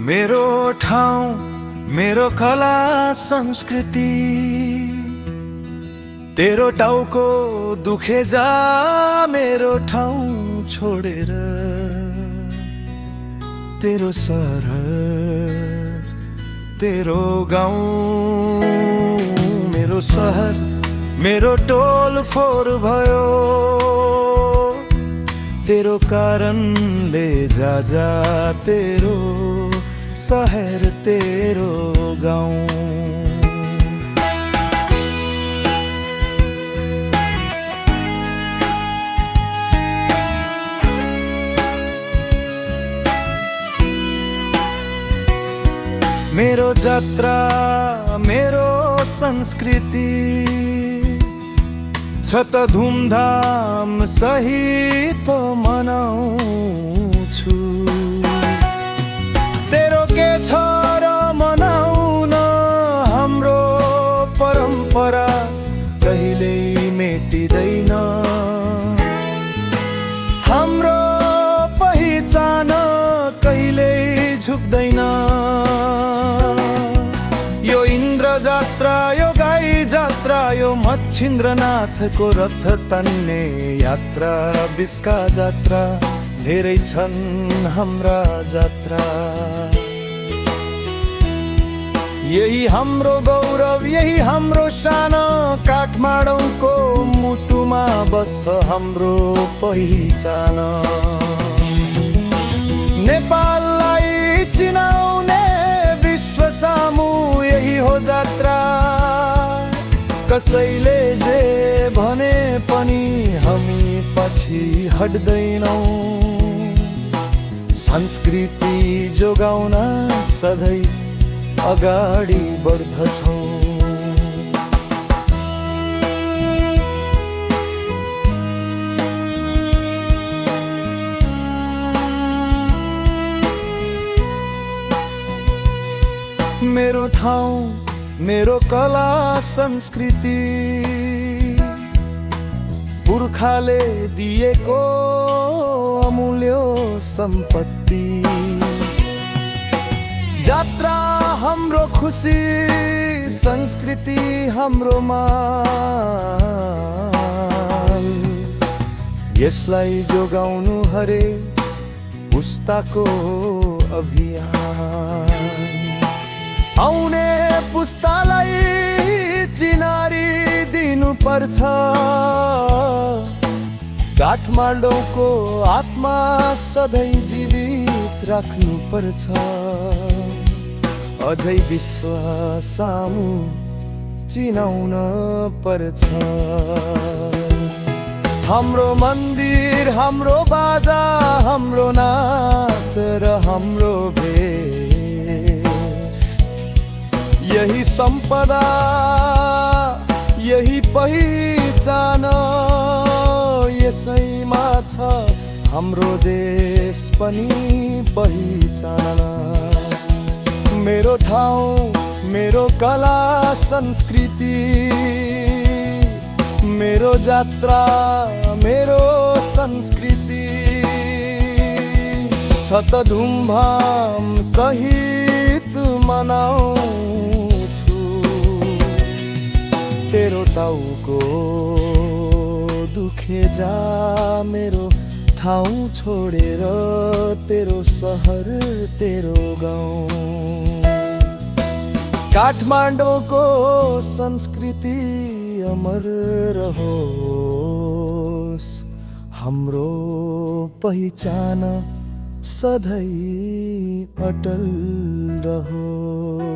मेरो ठाउँ मेरो कला संस्कृति तेरो टाउको दुखे जा मेरो ठाउँ छोडेर तेरो सहर तेरो गाउँ मेरो सहर मेरो टोल फोर भयो तेरो कारणले जा जा तेरो सहर तेरो गाउँ मेरो जात्रा मेरो संस्कृति छ त धुमधाम सहित मनाउँछु तेरो के छ र मनाउन हाम्रो परम्परा कहिल्यै मेटिँदैन हाम्रो पहिचान कहिल्यै झुक्दैन यो इन्द्र जात्रा यो गाई जात्रा यो मच्छिन्द्रनाथको रथ तान्ने यात्रा बिस्का जात्रा धेरै छन् हाम्रा जात्रा यही हाम्रो गौरव यही हाम्रो शान काठमाडौँको मुटुमा बस्छ हाम्रो पहिचान नेपाललाई चिनाउने विश्व सामु यही हो जात्रा कसैले जे भने पनि हामी पछि हट्दैनौँ संस्कृति जोगाउन सधैँ अगाडि बढ्दछौँ मेरो ठाउँ मेरो कला संस्कृति पुर्खाले दिएको अमूल्य सम्पत्ति जात्रा हाम्रो खुसी संस्कृति हाम्रो मान यसलाई जोगाउनु हरेक पुस्ताको अभियान आउने पुस्तालाई चिनारी दिनुपर्छ काठमाडौँको आत्मा सधैँ जीवित राख्नुपर्छ अझै विश्व सामु चिनाउन पर्छ हाम्रो मन्दिर हाम्रो बाजा हाम्रो नाच र हाम्रो यही सम्पदा यही पहिचान यसैमा छ हाम्रो देश पनि पहिचान मेरो ठाउँ मेरो कला संस्कृति मेरो जात्रा मेरो संस्कृति छ त धुमधाम सहित मनाउँछु तेरो टाउको दुखे जा मेरो ठाउँ छोडेर तेरो सहर तेरो गाउँ काठमाडौँको संस्कृति अमर रहोस् हाम्रो पहिचान सधैँ अटल रहोस्।